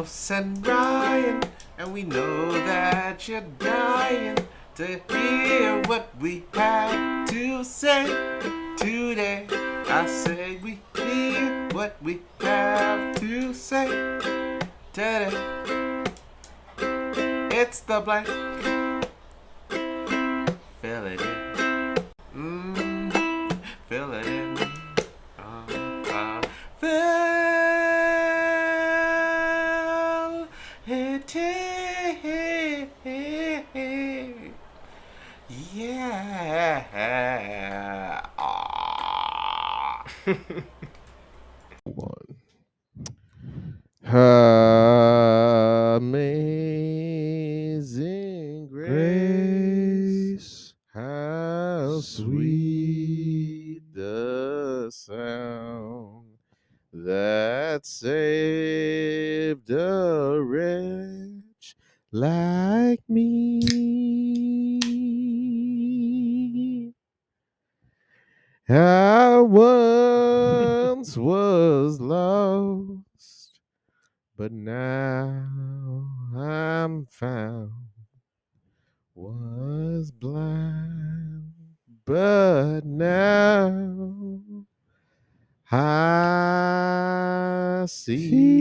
Carlos and Ryan, and we know that you're dying to hear what we have to say today. I say we hear what we have to say today. It's the blank. Fill it in. Fill it in. Fill it in. Yeah. One. Amazing grace, how sweet the sound that saved a wretch like me. I once was lost, but now I'm found. Was blind, but now I see.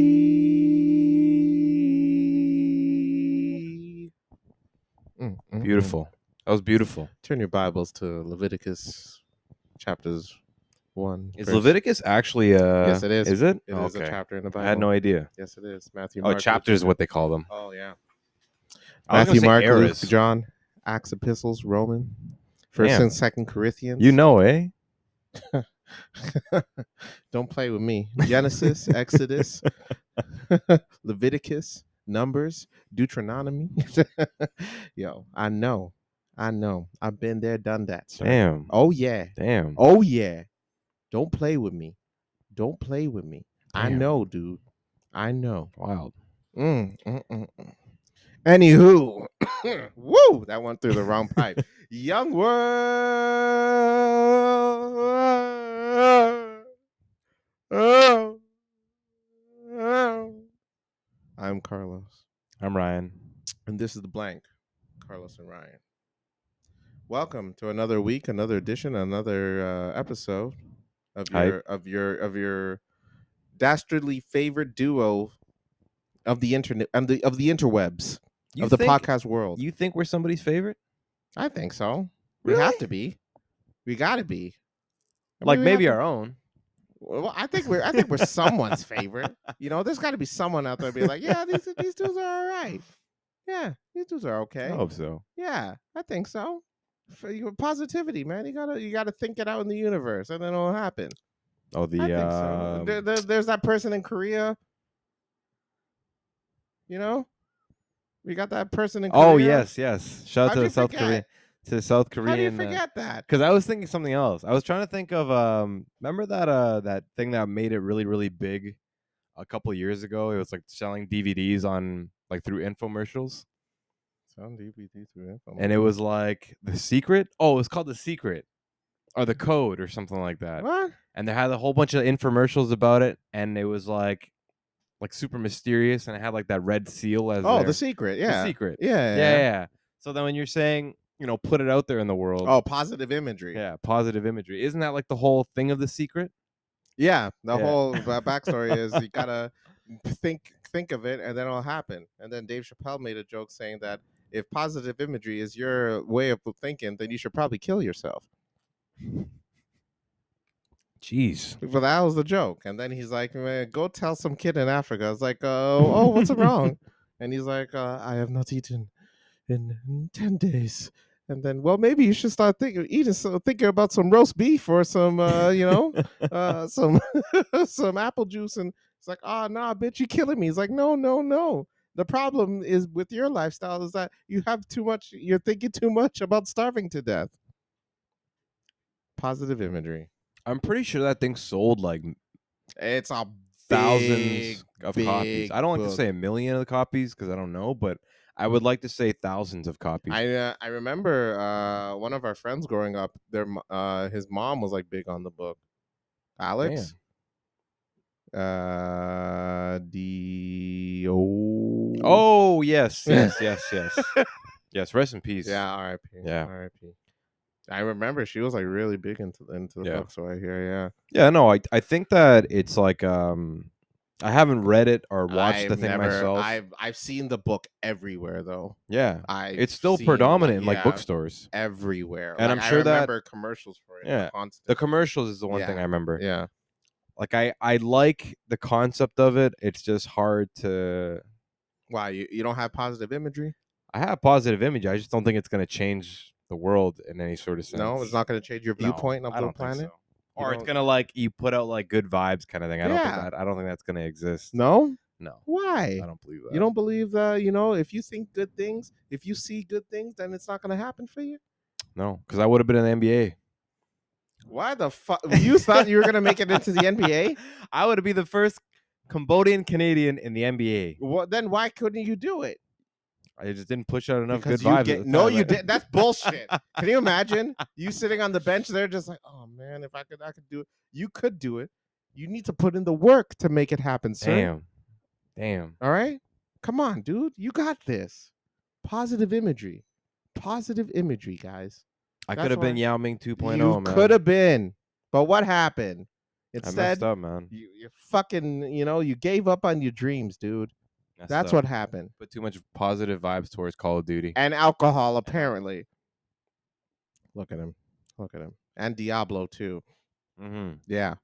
Beautiful. That was beautiful. Turn your Bibles to Leviticus chapters 1. Is verse- Leviticus actually Yes, it is. Is it? It is a chapter in the Bible. I had no idea. Yes, it is. Matthew, Oh, Mark, chapters is Luke, what they call them. Oh, yeah. I was Matthew, gonna say Mark, eras. Luke, John, Acts, Epistles, Roman, First Damn. and Second Corinthians. You know, eh? Don't play with me. Genesis, Exodus, Leviticus, Numbers, Deuteronomy. Yo, I know. I've been there, done that, sir. Damn. Oh yeah. Damn. Oh yeah. Don't play with me. Don't play with me. I Damn. know, dude. I know. Wild. Anywho, woo, that went through the wrong pipe. Young world. I'm Carlos, I'm Ryan. and this is the blank. Carlos and Ryan. Welcome to another week, another edition, another episode of Hype. your dastardly favorite duo of the internet and of the interwebs of the podcast world. You think we're somebody's favorite? I think so. We Really? have to be. We got to be. Like we maybe have to- our own. Well, I think we're someone's favorite. You know, there's got to be someone out there be like, yeah, these dudes are all right. Yeah, these dudes are okay. I hope so. Yeah, I think so. Positivity, man. You gotta think it out in the universe, and then it'll happen. Oh, I think so. There's that person in Korea. You know, we got that person in Korea. Oh yes. Shout out How'd to you the South forget? Korea, to South Korean. How do you forget that? Because I was thinking something else. I was trying to think of remember that thing that made it really, really big a couple years ago? It was like selling DVDs on like through infomercials. Some DVD through info. And it was like The Secret. Oh, it was called The Secret or The Code or something like that. What? And they had a whole bunch of infomercials about it, and it was like super mysterious, and it had like that red seal as The Secret. Yeah. The Secret. Yeah. So then when you're saying, put it out there in the world. Oh, positive imagery. Yeah, positive imagery. Isn't that like the whole thing of The Secret? Yeah. The whole backstory is you gotta think of it, and then it'll happen. And then Dave Chappelle made a joke saying that if positive imagery is your way of thinking, then you should probably kill yourself. Jeez. But that was the joke. And then he's like, man, go tell some kid in Africa. It's like, what's wrong? And he's like, I have not eaten in 10 days. And then, well, maybe you should start thinking about some roast beef or some, some some apple juice. And it's like, nah, bitch, you're killing me. He's like, no. The problem is with your lifestyle is that you have too much. You're thinking too much about starving to death. Positive imagery. I'm pretty sure that thing sold like It's a thousands of big copies. I don't like to book. say a million of the copies because I don't know, but I would like to say thousands of copies. I remember one of our friends growing up. His mom was like big on the book. Alex. D-O. Oh yes, yes, yes, yes, yes. Rest in peace. Yeah, R.I.P. Yeah. R.I.P. I remember she was like really big into the Yeah. book, so I hear, yeah. Yeah, no, I think that it's like I haven't read it or watched the I've thing never myself. I've seen the book everywhere though. Yeah. I've It's still seen predominant in like bookstores. everywhere. And Like I'm I sure that remember commercials for it yeah. constantly. The commercials is the one thing I remember. Yeah. Like I like the concept of it. It's just hard to Why you don't have positive imagery? I have positive image. I just don't think it's gonna change the world in any sort of sense. No, it's not going to change your No, viewpoint of I the don't think planet. so. Or it's don't- gonna like you put out like good vibes kind of thing. I don't think Yeah. that I don't think that's gonna exist. No? No. Why? I don't believe that. You don't believe that, if you think good things, if you see good things, then it's not going to happen for you? No, because I would have been in the NBA. Why the fuck? You thought you were going to make it into the NBA? I would be the first Cambodian Canadian in the NBA. Well, then why couldn't you do it? I just didn't push out enough Because good vibes. At the no, time. you did. That's bullshit. Can you imagine you sitting on the bench there, just like, oh man, if I could do it. You could do it. You need to put in the work to make it happen, sir. Damn. All right, come on, dude. You got this. Positive imagery, guys. I That's could have been why- Yao Ming 2.0, You man. could have been, but what happened? I Instead, messed up, man. you fucking, you gave up on your dreams, dude. Messed That's up. what happened. Put too much positive vibes towards Call of Duty. And alcohol, apparently. Look at him. And Diablo too. Mm-hmm. Yeah.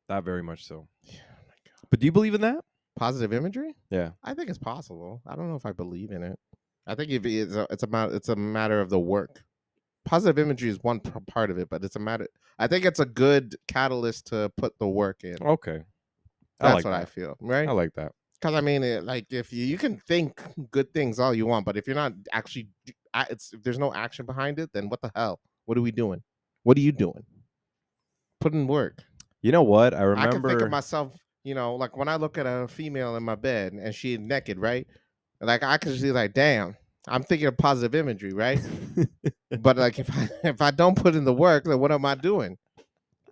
That very much so. Yeah. Oh my God. But do you believe in that? Positive imagery? Yeah. I think it's possible. I don't know if I believe in it. I think if it's a matter of the work. Positive imagery is one part of it, but it's a matter. I think it's a good catalyst to put the work in. Okay. That's what I feel, right? I like that. Because I mean, like if you can think good things all you want, but if you're not actually, if there's no action behind it, then what the hell? What are we doing? What are you doing? Put in work. You know what? I remember. I can think of myself, like when I look at a female in my bed and she's naked, right? Like I can see, like, damn, I'm thinking of positive imagery, right? But like if I don't put in the work, then what am I doing?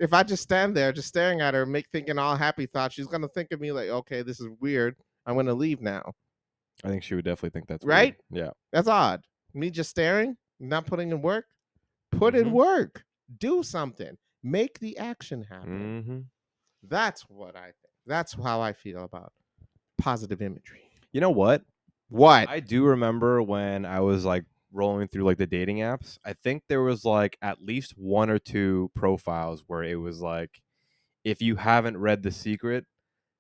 If I just stand there, just staring at her, thinking all happy thoughts, she's gonna think of me like, okay, this is weird. I'm gonna leave now. I think she would definitely think that's right. Weird. Yeah. That's odd. Me just staring, not putting in work. Put in Mhm. work. Do something. Make the action happen. Mm-hmm. That's what I think. That's how I feel about positive imagery. You know what? What? I do remember when I was like rolling through like the dating apps. I think there was like at least one or two profiles where it was like, if you haven't read The Secret,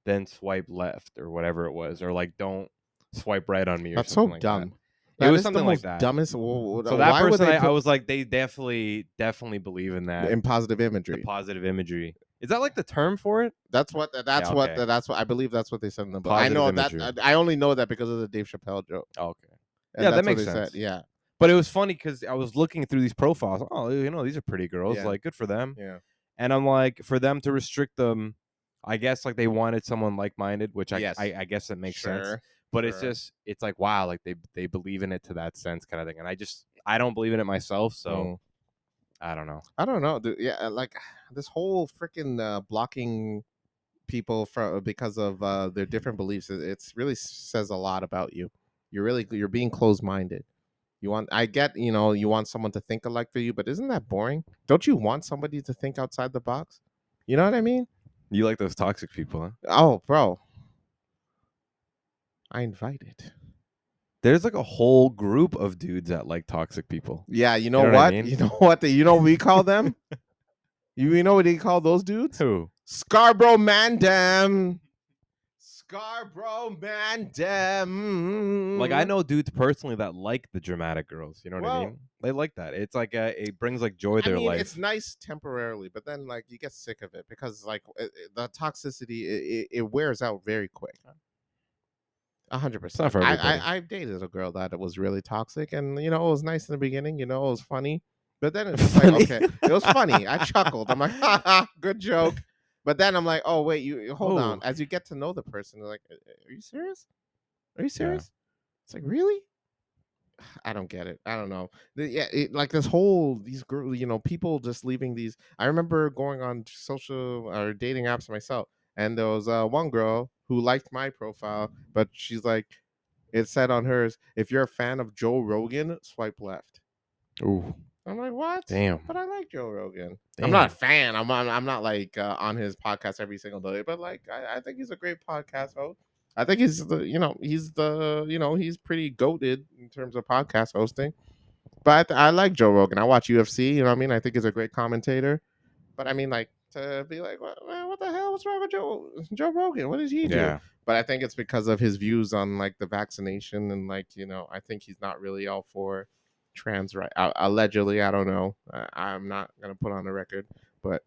then swipe left or whatever it was, or like don't swipe right on me or That's so something like dumb. That. It was is something the like most that. Dumbest. So that why would person, they I put was like, they definitely believe in that. in positive The imagery? positive imagery. Is that like the term for it? That's what. That's Yeah, what. okay. That's what I believe. That's what they said in the book. Positive I know imagery. that. I only know that because of the Dave Chappelle joke. Oh, okay. And Yeah, that's that makes what they sense. said. Yeah. But it was funny because I was looking through these profiles. Oh, these are pretty girls. Yeah. Like, good for them. Yeah. And I'm like, for them to restrict them, I guess like they wanted someone like-minded, which Yes. I guess it makes sense. Sure. But it's like, wow, like they believe in it to that sense kind of thing. And I don't believe in it myself, so I don't know. I don't know. Yeah, like this whole freaking blocking people from because of their different beliefs. It's really says a lot about you. You're being closed minded. I get, you want someone to think alike for you, but isn't that boring? Don't you want somebody to think outside the box? You know what I mean? You like those toxic people, huh? Oh, bro. I invited. There's like a whole group of dudes that like toxic people. Yeah, you know know what I what? mean? You know what? You know what we call them? You know what they call those dudes? Who? Scarborough mandem. Scarborough mandem. Like I know dudes personally that like the dramatic girls. You know what I Well- mean? They like that. It's like it brings like joy to their life. It's nice temporarily, but then like you get sick of it because like the toxicity it wears out very quick. 100%. not for everybody. I dated a girl that was really toxic, and it was nice in the beginning. It was funny, but then it's just like, Funny? okay, it was funny. I chuckled. I'm like, ha ha, good joke. But then I'm like, oh wait, you hold on. Ooh. As you get to know the person, they're like, are you serious? Are you Yeah. serious? It's like, really? I don't get it. I don't know. Like this whole these girls, people just leaving these. I remember going on social or dating apps myself, and there was one girl who liked my profile, but she's like, it said on hers, if you're a fan of Joe Rogan, swipe left. Ooh, I'm like, what? damn. But I like Joe Rogan. I'm Damn. not a fan. I'm not like on his podcast every single day, but like I think he's a great podcast host. I think he's he's pretty goated in terms of podcast hosting. But I like Joe Rogan. I watch UFC. You know what I mean? I think he's a great commentator. But I mean, like to be like, man, what the hell? What's wrong with Joe Rogan? What did he do? Yeah. But I think it's because of his views on like the vaccination and like I think he's not really all for trans right. Allegedly, I don't know. I'm not gonna put on the record, but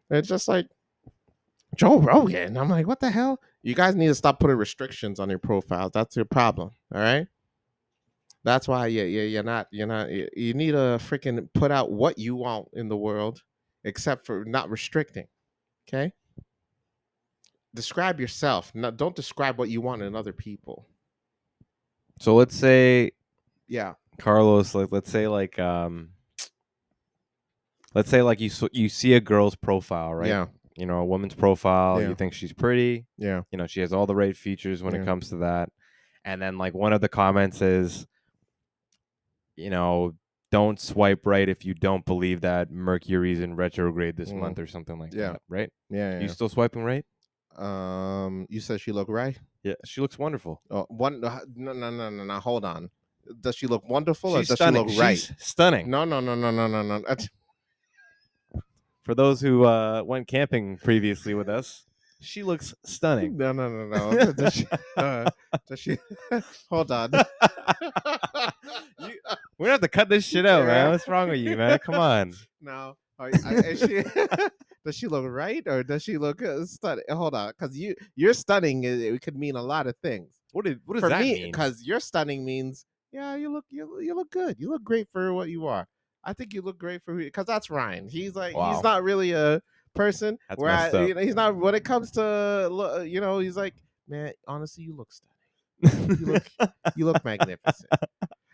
it's just like Joe Rogan. I'm like, what the hell? You guys need to stop putting restrictions on your profiles. That's your problem. All right. That's why you're not you need to freaking put out what you want in the world, except for not restricting. Okay. Describe yourself. Don't describe what you want in other people. So let's say, Yeah. Carlos, like let's say like you see a girl's profile, right? Yeah. A woman's profile. Yeah. You think she's pretty. Yeah. She has all the right features when Yeah. it comes to that. And then like one of the comments is, don't swipe right if you don't believe that Mercury's in retrograde this month or something like Yeah. that, right? Yeah. You still swiping right? You said she looked right. Yeah, she looks wonderful. Oh, no. Hold on. Does she look wonderful She's or does stunning. she look right? She's stunning. No. For those who went camping previously with us, she looks stunning. No. Does she? Hold on. We're gonna have to cut this shit out, man. What's wrong with you, man? Come on. No. Is she, does she look right or does she look stunning? Hold on, because you're stunning. It could mean a lot of things. What does For that me, mean? because you're stunning means you look good. You look great for what you are. I think you look great for because that's Ryan. He's like he's not really a person. That's where messed up. he's not when it comes to he's like, man, honestly, you look stunning. You look magnificent.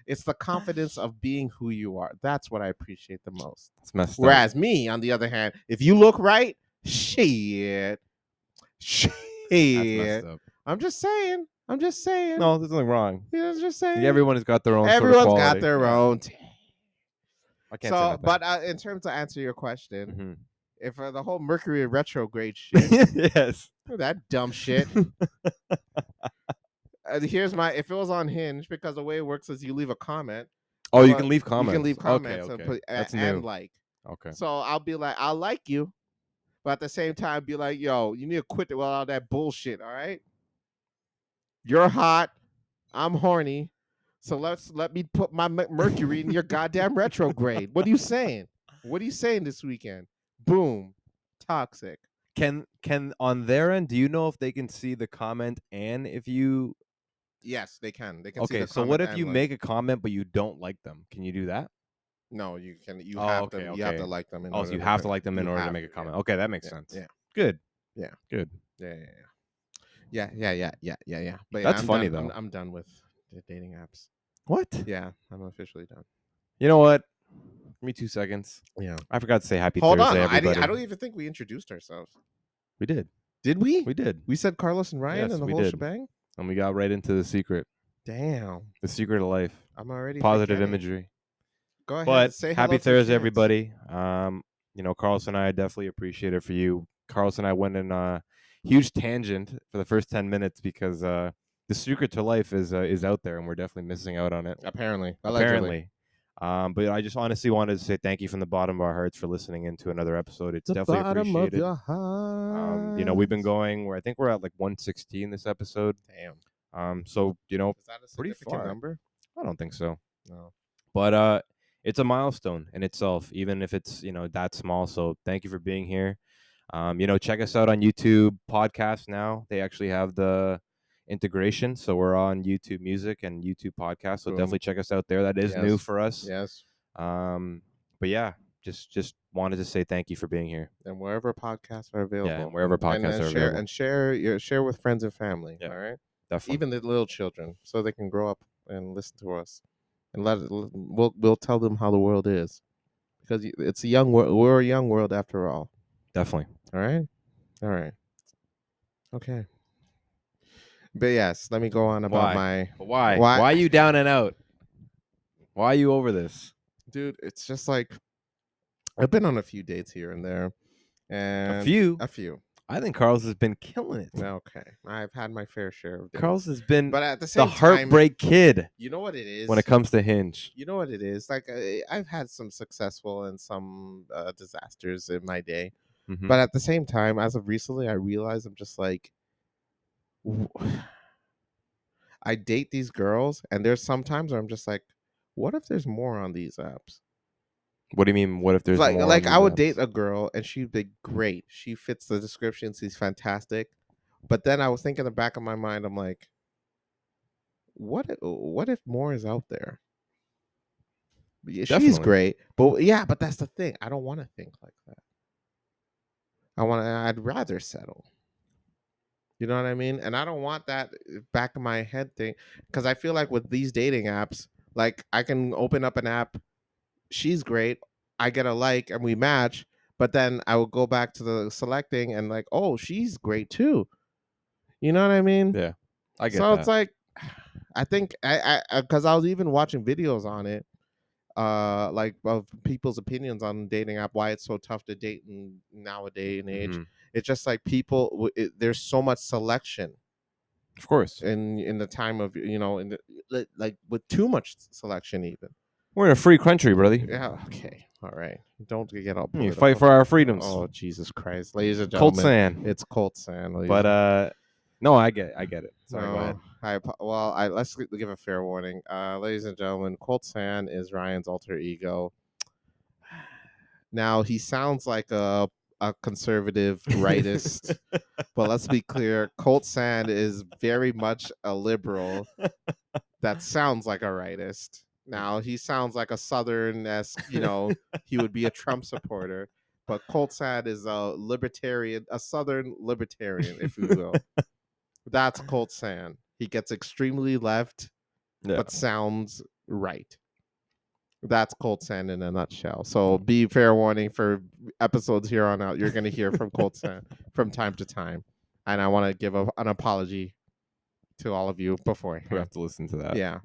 It's the confidence of being who you are. That's what I appreciate the most. It's messed up. Whereas me, on the other hand, if you look right, shit. That's messed up. I'm just saying. No, there's nothing wrong. Yeah, just saying. Everyone has got their own. Everyone's sort of got their own. I can't say nothing. But in terms to answer your question, Mhm. if the whole Mercury retrograde shit, Yes. that dumb shit. Here's if it was on Hinge, because the way it works is you leave a comment. Oh, you can leave comments. You can leave comments Okay. and put That's and new. like. Okay. So I'll be like, I like you, but at the same time, be like, yo, you need to quit with all that bullshit. All right. You're hot. I'm horny. So let me put my Mercury in your goddamn retrograde. What are you saying? What are you saying this weekend? Boom. Toxic. Can on their end, do you know if they can see the comment and if you? Yes, they can. They can see Okay, the so comment what if and you like. make a comment but you don't like them? Can you do that? No, you can. You Oh, have okay, to. okay. You have to like them. So you have to like them in order to make a comment. Okay, that makes sense. Yeah. Good. Yeah. Good. Yeah. But That's I'm funny, done, though. I'm done with the dating apps. What? Yeah, I'm officially done. You know what? Give me 2 seconds. Yeah. I forgot to say happy Hold Thursday, on. everybody. I don't even think we introduced ourselves. We did. Did we? We did. We said Carlos and Ryan Yes, and the we whole did. shebang. And we got right into the secret. Damn. The secret of life. I'm already Positive forgetting. imagery. Go ahead. But say happy hello to Thursday, kids. everybody. Carlos and I definitely appreciate it for you. Carlos and I went in a huge tangent for the first 10 minutes because the secret to life is out there, and we're definitely missing out on it. Apparently. Apparently. But I just honestly wanted to say thank you from the bottom of our hearts for listening into another episode. It's definitely appreciated. Your heart. We've been going where I think we're at like 116 this episode. Damn. So Is that a pretty significant far. number? I don't think so. No. But it's a milestone in itself, even if it's that small. So thank you for being here. Check us out on YouTube podcast now. They actually have the integration, so we're on YouTube Music and YouTube Podcast. So Boom. definitely check us out there. That is new for us. Yes. But yeah, just wanted to say thank you for being here. And wherever podcasts are available. Yeah, and wherever podcasts are available. And share with friends and family. Yeah, all right. Definitely. Even the little children, so they can grow up and listen to us, and we'll tell them how the world is, because it's a young world. We're a young world after all. Definitely. All right. Okay. But yes, let me go on about Why? my Why? why. Why are you down and out? Why are you over this? Dude, it's just like I've been on a few dates here and there, A and few. a few. I think Carl's has been killing it. Okay, I've had my fair share of Carl's dates, has been but at the the same time, heartbreak kid you know what it when it is. comes to Hinge. You know what it is. Like I've had some successful and some disasters in my day, Mm-hmm. but at the same time, as of recently, I realize I'm just like, w- I date these girls, and there's sometimes where I'm just like, what if there's more on these apps? What do you mean? What if there's like more on like I these would date apps? a girl and she'd be great. She fits the description. She's fantastic. But then I was thinking in the back of my mind, I'm like, what if more is out there? Yeah, she's Definitely. great, but yeah, but that's the thing. I don't want to think like that. I'd rather settle. You know what I mean? And I don't want that back of my head thing because I feel like with these dating apps, like I can open up an app, she's great, I get a like and we match, but then I will go back to the selecting and like, oh, she's great too. You know what I mean? Yeah, I get So it's that. like, I think because I was even watching videos on it, like of people's opinions on dating app, why it's so tough to date in nowadays and age. Mm-hmm. It's just like there's so much selection Of course, in the time of in the like with too much selection even. we're in a free country, brother. Yeah. Okay. All right. Don't get all You fight political. for our freedoms. Oh Jesus Christ, ladies and Colt gentlemen, Sand. it's Colt Sand. But no, I get it. Sorry, go ahead. No, I let's give a fair warning. Ladies and gentlemen, Colt Sand is Ryan's alter ego. Now he sounds like a conservative rightist, but let's be clear, Colt Sand is very much a liberal that sounds like a rightist. Now he sounds like a southern esque, he would be a Trump supporter, but Colt Sand is a libertarian, a southern libertarian, if you will. That's Colt Sand. He gets extremely left, Yeah. but sounds right. That's Colt Sand in a nutshell. So be fair warning for episodes here on out. You're going to hear from Colt Sand from time to time. And I want to give an apology to all of you We beforehand. have to listen to that. Yeah.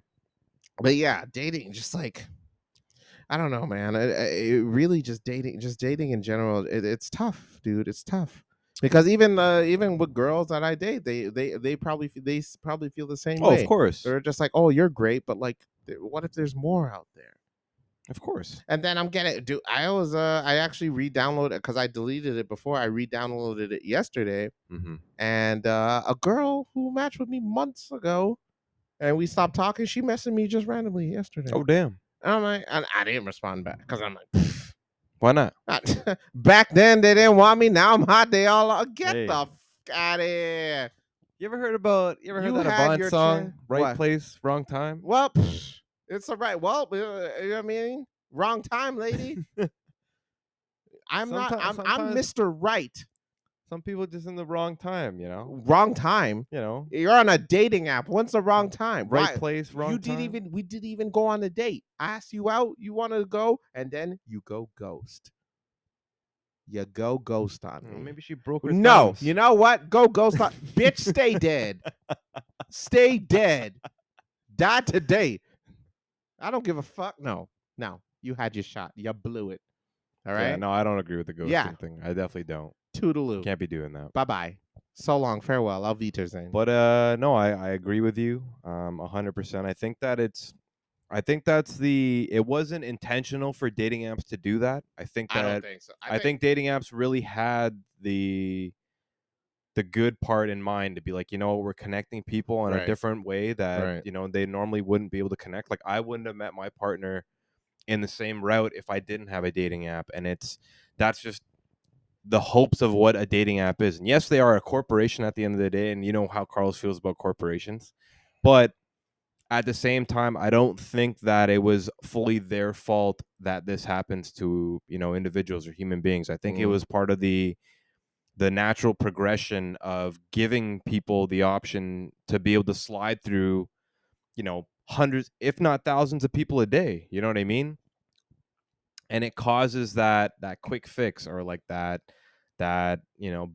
But yeah, dating, just like, I don't know, man. It really just dating in general, it's tough, dude. It's tough. Because even with girls that I date, they probably feel the same Oh, of way. course. They're just like, oh, you're great, but like, what if there's more out there? Of course. And then I'm getting, dude. I actually re-downloaded because I deleted it before. I re-downloaded it yesterday, Mm-hmm. and a girl who matched with me months ago, and we stopped talking. She messaged me just randomly yesterday. Oh, damn. And I'm like, and I didn't respond back because I'm like, Why not? back then they didn't want me. Now I'm hot. They all get Hey. the f out of here. You ever heard that had Avant your song? Right What? place, wrong time? Well, it's all right. Well, you know what I mean? Wrong time, lady. I'm not. I'm Sometimes Mr. Right. some people just in the wrong time, Wrong time. You know, You're on a dating app. When's the wrong time? right Why? place, wrong You time. didn't even. We didn't even go on a date. I asked you out. You want to go, and then you go ghost. You go ghost on me. Maybe she broke her No, thumbs. you know what? Go ghost on. Bitch, stay dead. Stay dead. Die today. I don't give a fuck. No, you had your shot. You blew it. All right. Yeah, no, I don't agree with the ghosting Yeah. thing. I definitely don't. Toodaloo. Can't be doing that. Bye bye. So long. Farewell. Auf Wiedersehen. But no, I agree with you 100%. I think that's it wasn't intentional for dating apps to do that. I think I don't that think so. I think dating apps really had the good part in mind to be like, we're connecting people in a Right. different way that, Right. they normally wouldn't be able to connect. Like I wouldn't have met my partner in the same route if I didn't have a dating app. And that's just the hopes of what a dating app is. And yes, they are a corporation at the end of the day, and you know how Carlos feels about corporations. But at the same time, I don't think that it was fully their fault that this happens to, individuals or human beings. I think it was part of the natural progression of giving people the option to be able to slide through, hundreds, if not thousands of people a day. You know what I mean? And it causes that quick fix or like that that,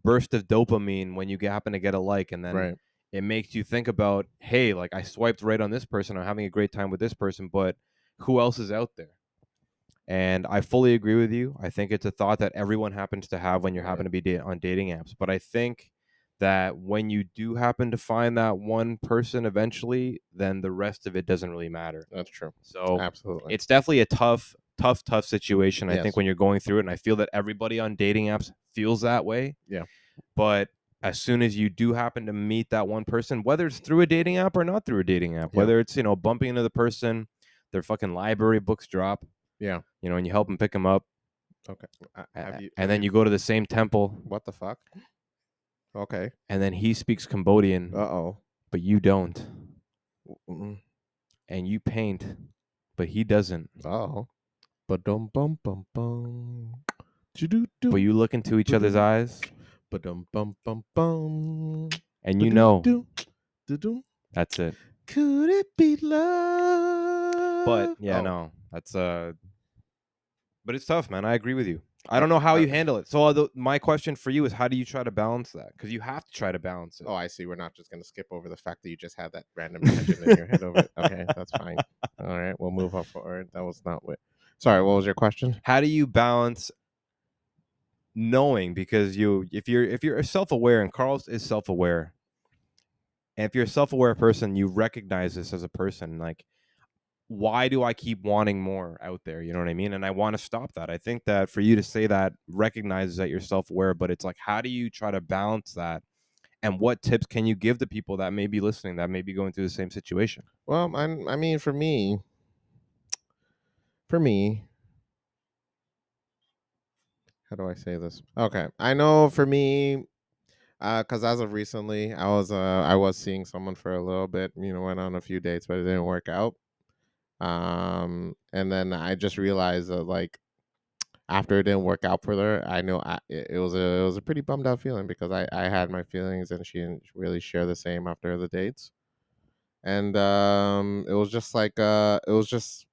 burst of dopamine when you happen to get a like, and then Right. it makes you think about, hey, like I swiped right on this person, I'm having a great time with this person, but who else is out there? And I fully agree with you. I think it's a thought that everyone happens to have when you happen Right. to be on dating apps. But I think that when you do happen to find that one person eventually, then the rest of it doesn't really matter. That's true. So Absolutely. it's definitely a tough situation, I think, Yes. when you're going through it. And I feel that everybody on dating apps feels that way. Yeah. But as soon as you do happen to meet that one person, whether it's through a dating app or not through a dating app, Yeah. whether it's, bumping into the person, their fucking library books drop, Yeah. and you help them pick them up, Okay. and Have then you? you go to the same temple, What the fuck? Okay. and then he speaks Cambodian, Uh-oh. but you don't, Mm. and you paint, but he doesn't, Uh-oh. Ba-dum bum bum bum. but you look into each other's Ba-dum. eyes, Ba-dum bum bum bum. and you know Ba-doo-doo. Do-doo. that's it. Could it be But love? yeah, Oh. no, that's but it's tough, man. I agree with you. I don't know how you handle it. So my question for you is, how do you try to balance that? Because you have to try to balance it. Oh, I see. We're not just gonna skip over the fact that you just had that random tangent in your head over it. Okay, that's fine. All right, we'll move on forward. That was not what. Sorry, what was your question? How do you balance knowing, because if you're self-aware, and Carlos is self-aware, and if you're a self-aware person, you recognize this as a person, like, why do I keep wanting more out there? You know what I mean? And I want to stop that. I think that for you to say that recognizes that you're self-aware, but it's like, how do you try to balance that? And what tips can you give to people that may be listening, that may be going through the same situation? Well, I mean, for me, how do I say this? Okay, I know for me, because as of recently, I was seeing someone for a little bit. Went on a few dates, but it didn't work out. And then I just realized that like after it didn't work out for her, I know it was a pretty bummed out feeling because I had my feelings and she didn't really share the same after the dates. And it was just like it was just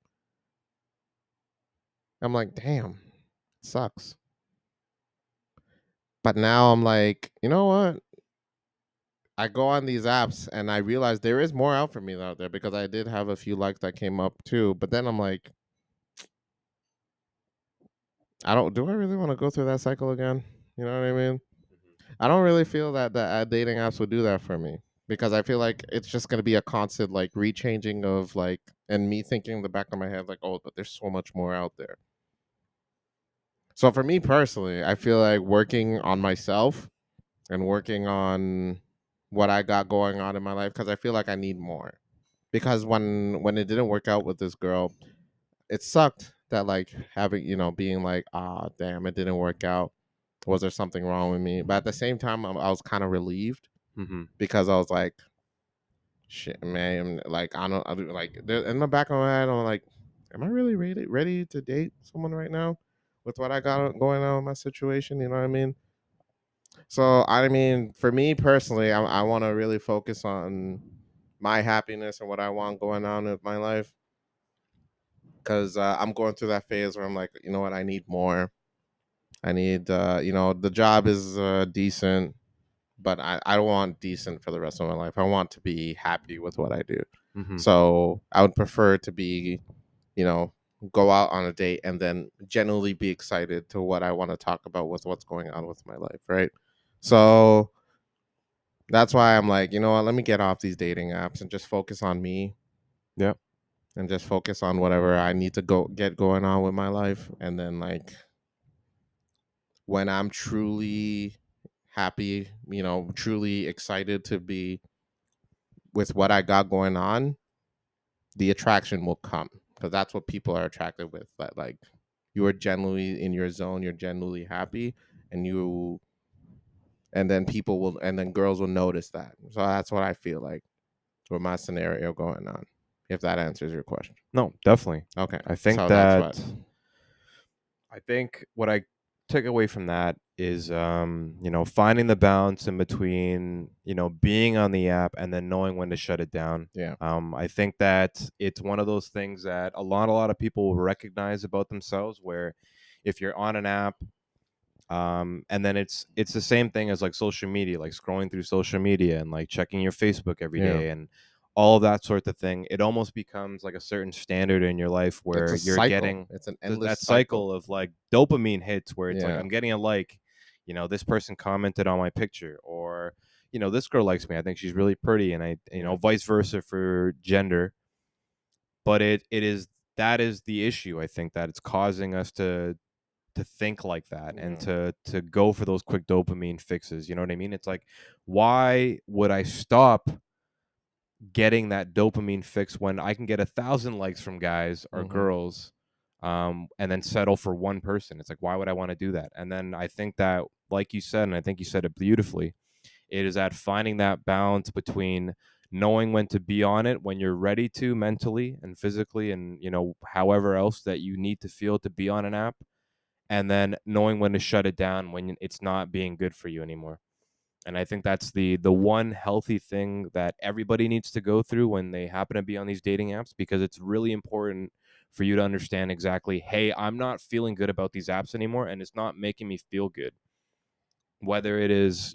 I'm like, damn, it sucks. But now I'm like, you know what? I go on these apps and I realize there is more out for me out there because I did have a few likes that came up too. But then I'm like, do I really want to go through that cycle again? You know what I mean? I don't really feel that dating apps would do that for me because I feel like it's just going to be a constant like rechanging of like, and me thinking in the back of my head like, oh, but there's so much more out there. So for me personally, I feel like working on myself and working on what I got going on in my life because I feel like I need more. Because when it didn't work out with this girl, it sucked that like having being like, ah, damn, it didn't work out. Was there something wrong with me? But at the same time, I was kind of relieved Mm-hmm. because I was like, shit, man, like I don't like in the back of my head, I'm like, am I really ready to date someone right now with what I got going on in my situation? You know what I mean? So I mean, for me personally, I want to really focus on my happiness and what I want going on with my life because I'm going through that phase where I'm like, you know what, I need more. I need, the job is decent, but I don't want decent for the rest of my life. I want to be happy with what I do. Mm-hmm. So I would prefer to be, you know, go out on a date and then genuinely be excited to what I want to talk about with what's going on with my life, right? So that's why I'm like, you know what, let me get off these dating apps and just focus on me Yeah. and just focus on whatever I need to go get going on with my life. And then like when I'm truly happy, truly excited to be with what I got going on, the attraction will come because that's what people are attracted with. That like you are genuinely in your zone, you're genuinely happy, and and then girls will notice that. So that's what I feel like with my scenario going on. If that answers your question. No, definitely. Okay. I think So that's what. that I think what I took away from that is, finding the balance in between, being on the app and then knowing when to shut it down. Yeah. I think that it's one of those things that a lot of people will recognize about themselves, where if you're on an app, And then it's the same thing as like social media, like scrolling through social media and like checking your Facebook every Yeah. day and all of that sort of thing. It almost becomes like a certain standard in your life It's where a you're cycle. getting It's an endless that cycle. cycle of like dopamine hits where it's like Yeah. I'm getting a like, this person commented on my picture, or this girl likes me, I think she's really pretty, and I Yeah. vice versa for gender. But it is that is the issue, I think, that it's causing us to think like that and Yeah. to go for those quick dopamine fixes. You know what I mean? It's like, why would I stop getting that dopamine fix when I can get 1,000 likes from guys or Mm-hmm. girls, and then settle for one person? It's like, why would I want to do that? And then I think that, like you said, and I think you said it beautifully, it is at finding that balance between knowing when to be on it when you're ready to, mentally and physically, and however else that you need to feel to be on an app, and then knowing when to shut it down when it's not being good for you anymore. And I think that's the one healthy thing that everybody needs to go through when they happen to be on these dating apps, because it's really important for you to understand exactly, hey, I'm not feeling good about these apps anymore, and it's not making me feel good. Whether it is,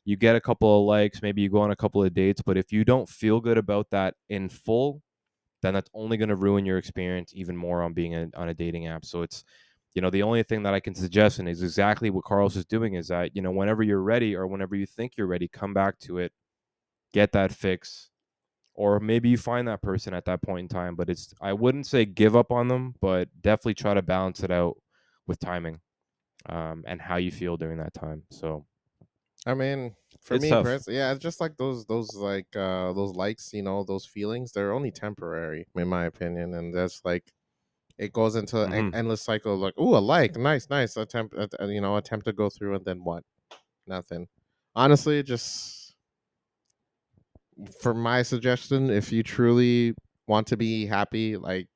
you get a couple of likes, maybe you go on a couple of dates, but if you don't feel good about that in full, then that's only going to ruin your experience even more on being on a dating app. So it's, the only thing that I can suggest, and is exactly what Carlos is doing, is that, whenever you're ready or whenever you think you're ready, come back to it, get that fix, or maybe you find that person at that point in time. But I wouldn't say give up on them, but definitely try to balance it out with timing, and how you feel during that time. So I mean, for it's me tough. personally, yeah, it's just like those like those likes, those feelings, they're only temporary in my opinion, and that's like it goes into an Hmm. endless cycle of like, ooh, a like, nice, nice, attempt to go through, and then what? Nothing. Honestly, just for my suggestion, if you truly want to be happy, like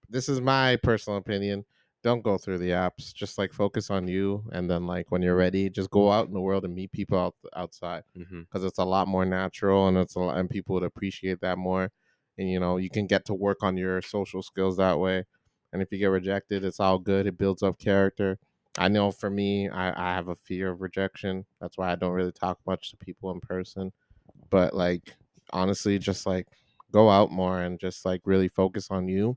this is my personal opinion, don't go through the apps. Just like focus on you, and then like when you're ready, just go out in the world and meet people outside, Hmm. because it's a lot more natural, and and people would appreciate that more. And you can get to work on your social skills that way. And if you get rejected, it's all good. It builds up character. I know for me, I have a fear of rejection. That's why I don't really talk much to people in person. But like honestly, just like go out more and just like really focus on you,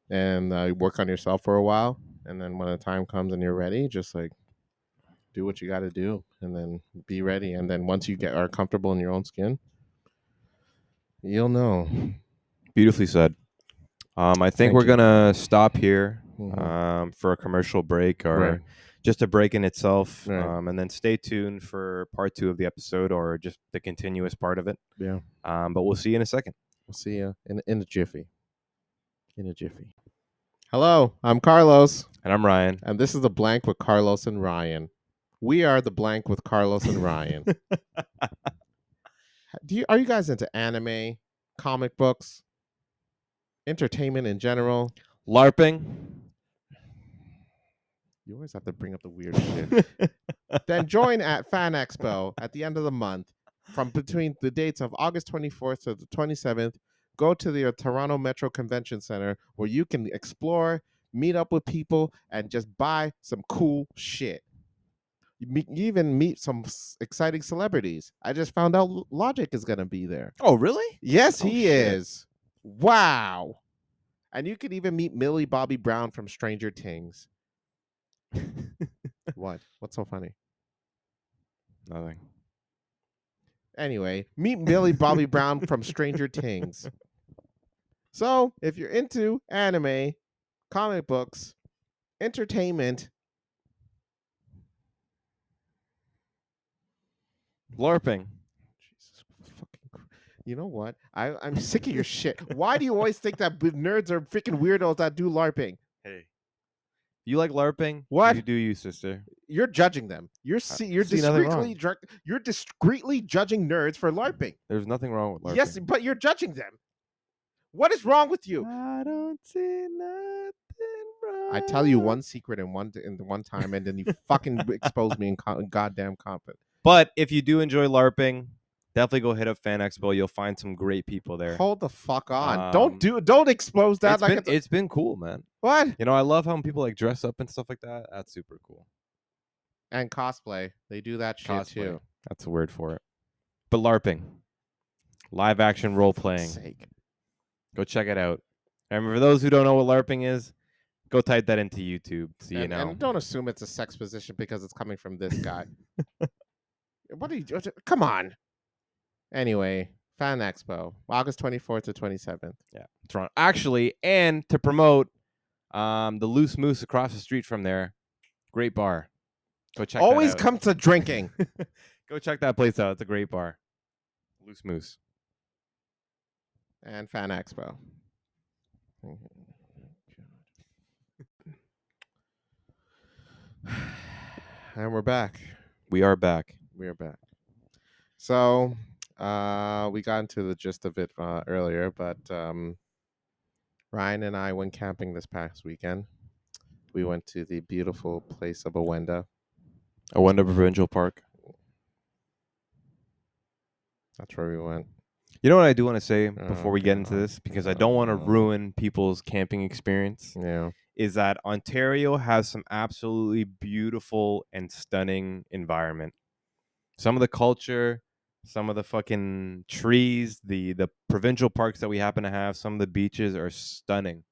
and work on yourself for a while. And then when the time comes and you're ready, just like do what you got to do, and then be ready. And then once you are comfortable in your own skin, you'll know. Beautifully said. I think Thank we're you. gonna stop here, Hmm. for a commercial break, Right. or just a break in itself, Right. and then stay tuned for part 2 of the episode, or just the continuous part of it. Yeah. But we'll see you in a second. We'll see you in a jiffy. In a jiffy. Hello, I'm Carlos, And I'm Ryan. and this is the blank with Carlos and Ryan. We are the blank with Carlos and Ryan. Are you guys into anime, comic books, entertainment in general? LARPing. You always have to bring up the weird shit. Then join at Fan Expo at the end of the month, from between the dates of August 24th to the 27th. Go to the Toronto Metro Convention Center, where you can explore, meet up with people, and just buy some cool shit. You even meet some exciting celebrities. I just found out Logic is going to be there. Oh, really? Yes, Oh, he shit. is. Wow. And you could even meet Millie Bobby Brown from Stranger Things. What? What's so funny? Nothing. Anyway, meet Millie Bobby Brown from Stranger Things. So, if you're into anime, comic books, entertainment, LARPing. Jesus fucking, you know what? I'm sick of your shit. Why do you always think that nerds are freaking weirdos that do LARPing? Hey. You like LARPing? What? You do, you, sister. You're judging them. You're See nothing wrong. you're discreetly judging nerds for LARPing. There's nothing wrong with LARPing. Yes, but you're judging them. What is wrong with you? I don't see nothing wrong. I tell you one secret in one time, and then you fucking expose me in goddamn confidence. But if you do enjoy LARPing, Definitely go hit up Fan Expo. You'll find some great people there. Hold the fuck on. Um, Don't expose that like it's it's been cool, man. what? You know, I love how people like dress up and stuff like that. That's super cool. And cosplay. They do that shit Cosplay. too. That's a word for it. But LARPing, live action role playing. Sake. Go check it out. And for those who don't know what LARPing is, go type that into YouTube so you know. And don't assume it's a sex position because it's coming from this guy. What are you? Come on. Anyway, Fan Expo, August 24th to 27th. Yeah, Toronto. Actually, and to promote the Loose Moose across the street from there, great bar. Go check Always that out. come to drinking. Go check that place out. It's a great bar. Loose Moose. And Fan Expo. And we're back. We are back. We're back. So, we got into the gist of it earlier, but Ryan and I went camping this past weekend. We went to the beautiful place of Awenda. Awenda Provincial Park. That's where we went. You know what I do want to say before we get into God. this, because I don't want to ruin people's camping experience, Yeah. is that Ontario has some absolutely beautiful and stunning environment. Some of the culture, some of the fucking trees, the provincial parks that we happen to have, some of the beaches are stunning.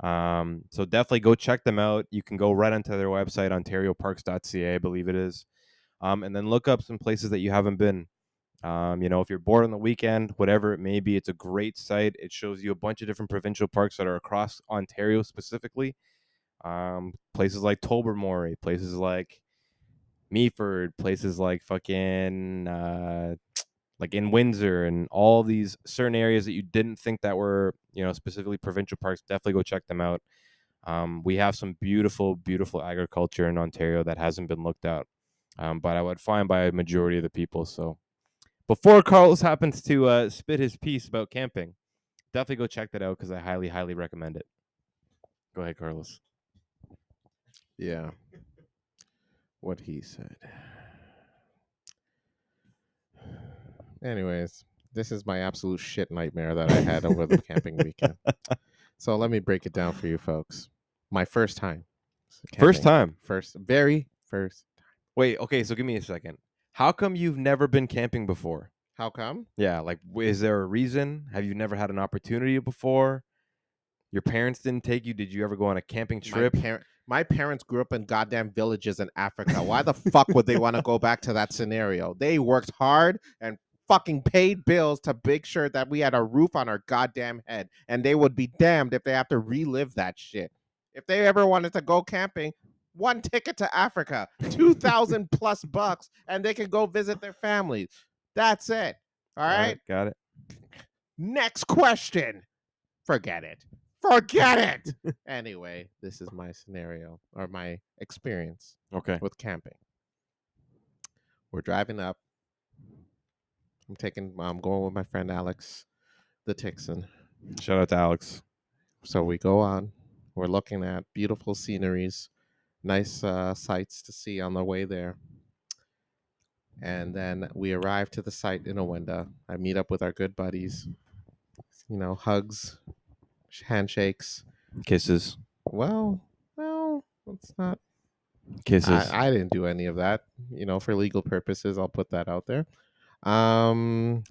So definitely go check them out. You can go right onto their website, ontarioparks.ca, I believe it is. And then look up some places that you haven't been. You know, if you're bored on the weekend, whatever it may be, it's a great site. It shows you a bunch of different provincial parks that are across Ontario specifically. Places like Tobermory, places like Meaford, places like fucking like in Windsor, and all these certain areas that you didn't think that were, you know, specifically provincial parks. Definitely go check them out. We have some beautiful, beautiful agriculture in Ontario that hasn't been looked at, but I would find by a majority of the people. So before Carlos happens to spit his piece about camping, definitely go check that out because I highly, highly recommend it. Go ahead, Carlos. Yeah. What he said. Anyways, this is my absolute shit nightmare that I had over the camping weekend. So let me break it down for you folks. My first time. First camping. time. Very first. Wait, okay, so give me a second. How come you've never been camping before? How come? Yeah, like, is there a reason? Have you never had an opportunity before? Your parents didn't take you? Did you ever go on a camping trip? My parents grew up in goddamn villages in Africa. Why the fuck would they want to go back to that scenario? They worked hard and fucking paid bills to make sure that we had a roof on our goddamn head. And they would be damned if they have to relive that shit. If they ever wanted to go camping, one ticket to Africa, 2,000 plus bucks, and they can go visit their families. That's it. All right. Got it. Next question. Forget it. Forget it. Anyway, this is my scenario or my experience Okay. with camping. We're driving up. I'm going with my friend Alex, the Texan. Shout out to Alex. So we go on. We're looking at beautiful sceneries, nice sights to see on the way there. And then we arrive to the site in Owenda. I meet up with our good buddies. You know, hugs, handshakes. Kisses. Well, it's not. Kisses. I didn't do any of that. You know, for legal purposes, I'll put that out there. So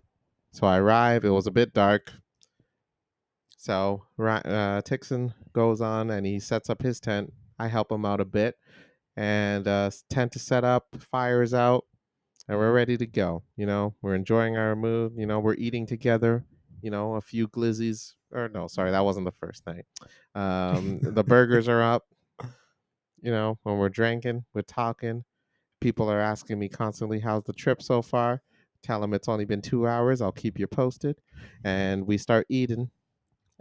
I arrive. It was a bit dark. So Tixon goes on and he sets up his tent. I help him out a bit, and tent is set up, fire is out, and we're ready to go. You know, we're enjoying our mood. You know, we're eating together. You know, a few glizzies. Or no, sorry, that wasn't the first night. The burgers are up. You know, when we're drinking, we're talking. People are asking me constantly, how's the trip so far? Tell them it's only been 2 hours. I'll keep you posted. And we start eating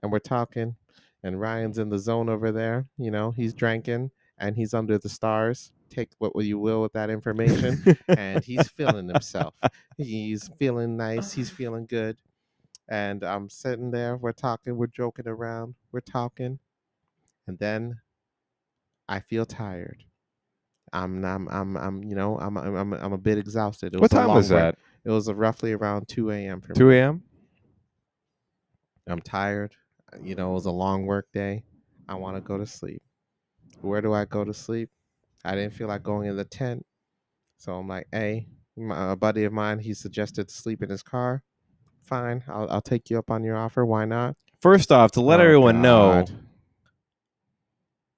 and we're talking. And Ryan's in the zone over there. You know, he's drinking and he's under the stars. Take what you will with that information. And he's feeling himself. He's feeling nice. He's feeling good. And I'm sitting there. We're talking. We're joking around. We're talking. And then I feel tired. I'm a bit exhausted. It What was a time long was break. that? It was roughly around 2 a.m. for 2 me. a.m. I'm tired. It was a long work day. I want to go to sleep. Where do I go to sleep? I didn't feel like going in the tent. So I'm like, hey, a buddy of mine, he suggested to sleep in his car. Fine, I'll take you up on your offer. Why not? First off, to let Oh, everyone know, God.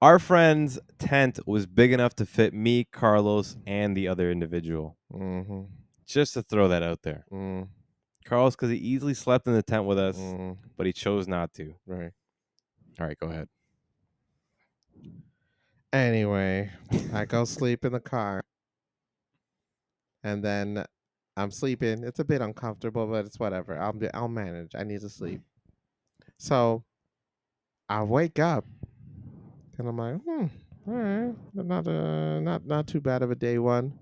our friend's tent was big enough to fit me, Carlos, and the other individual. Mm-hmm. Just to throw that out there. Mm, Carlos, because he easily slept in the tent with us, mm, but he chose not to. right. All right, go ahead. Anyway, I go sleep in the car, and then I'm sleeping. It's a bit uncomfortable, but it's whatever. I'll manage. I need to sleep. So I wake up, and I'm like, all right, not too bad of a day one.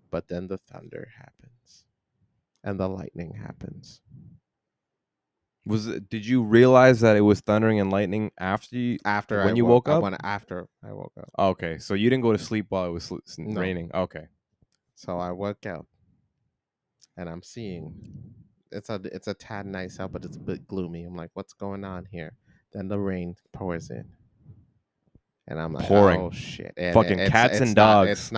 But then the thunder happens, and the lightning happens. Did you realize that it was thundering and lightning after you After when you woke up? after I woke up. Okay, so you didn't go to sleep while it was No. raining. Okay. So I woke up, and I'm seeing it's a tad nice out, but it's a bit gloomy. I'm like, what's going on here? Then the rain pours in, and I'm like, Pouring. oh shit! And Fucking cats and dogs. it's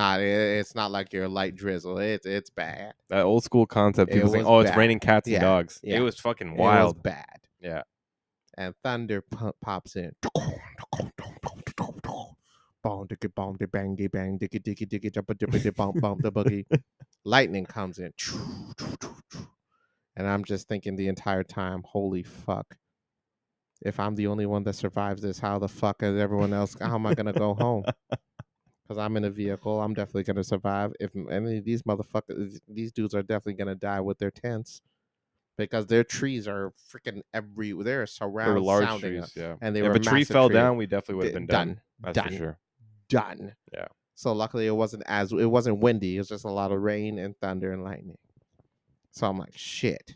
not like your light drizzle. It's bad. That old school concept. It People saying, was "Oh, it's bad. raining cats and Yeah, dogs." yeah. It was fucking It was wild. bad. Yeah. And thunder pops in. Bong diggy bong de bangy bang diggy diggy diggy jumpa dippity bump bump the boogie. Lightning comes in. And I'm just thinking the entire time, holy fuck. If I'm the only one that survives this, how the fuck is everyone else? How am I gonna go home? Because I'm in a vehicle, I'm definitely gonna survive. If any of these motherfuckers, these dudes are definitely gonna die with their tents because their trees are freaking everywhere. They're There were surround large sounding, trees. Yeah. and they If were a tree massive fell trees. down, we definitely would have been done. That's for sure. Done. Yeah. So luckily, it wasn't windy. It was just a lot of rain and thunder and lightning. So I'm like, shit.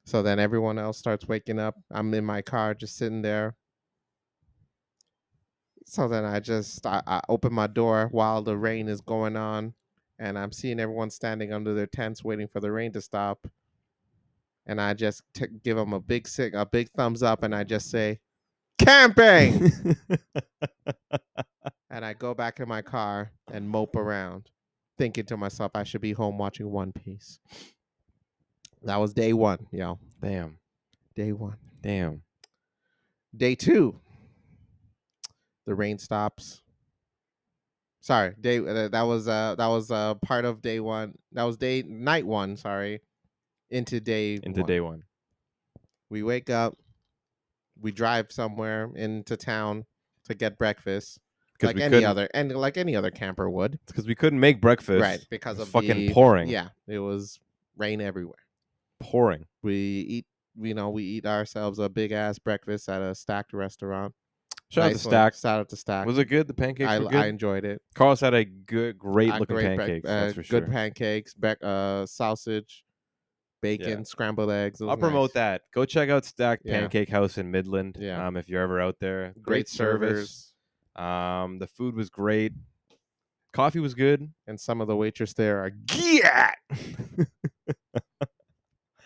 So then everyone else starts waking up. I'm in my car, just sitting there. So then I open my door while the rain is going on, and I'm seeing everyone standing under their tents waiting for the rain to stop. And I just give them a big thumbs up, and I just say, camping. And I go back in my car and mope around, thinking to myself, I should be home watching One Piece. That was day one, yo. Damn. Day one. Damn. Day two, the rain stops. Sorry, that was part of day one. That was night one. Sorry, into Day one. We wake up. We drive somewhere into town to get breakfast, Because we couldn't. like any other camper would. Because we couldn't make breakfast. Right, because it was of fucking the pouring. Yeah, it was rain everywhere. Pouring. We eat. We eat ourselves a big ass breakfast at a Stacked restaurant. Shout out to Stack. Shout out to Stack. Was it good? The pancakes were good. I enjoyed it. Carlos had a great looking Great pancakes. That's for good sure. pancakes, sausage, bacon, Yeah. scrambled eggs. I'll promote that. Go check out Stack Yeah. Pancake House in Midland. Yeah. If you're ever out there. Great service. servers. The food was great. Coffee was good. And some of the waitress there are yeah.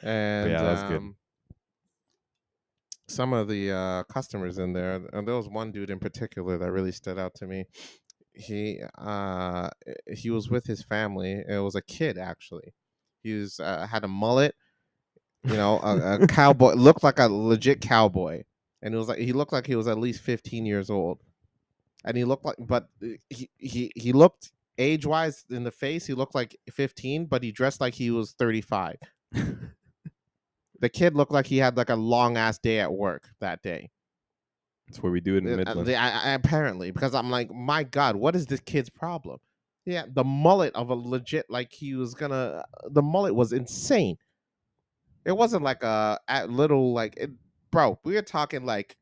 And yeah, that was good. Some of the customers in there, and there was one dude in particular that really stood out to me. He was with his family. It was a kid actually. He was had a mullet, a cowboy, looked like a legit cowboy, and he looked like he was at least 15 years old, and he looked like, but he looked age wise in the face, he looked like 15, but he dressed like he was 35. The kid looked like he had like a long ass day at work that day. That's what we do in Midland. Apparently, because I'm like, my God, what is this kid's problem? Yeah, the mullet of a legit, like the mullet was insane. It wasn't like a little, like, bro, we were talking like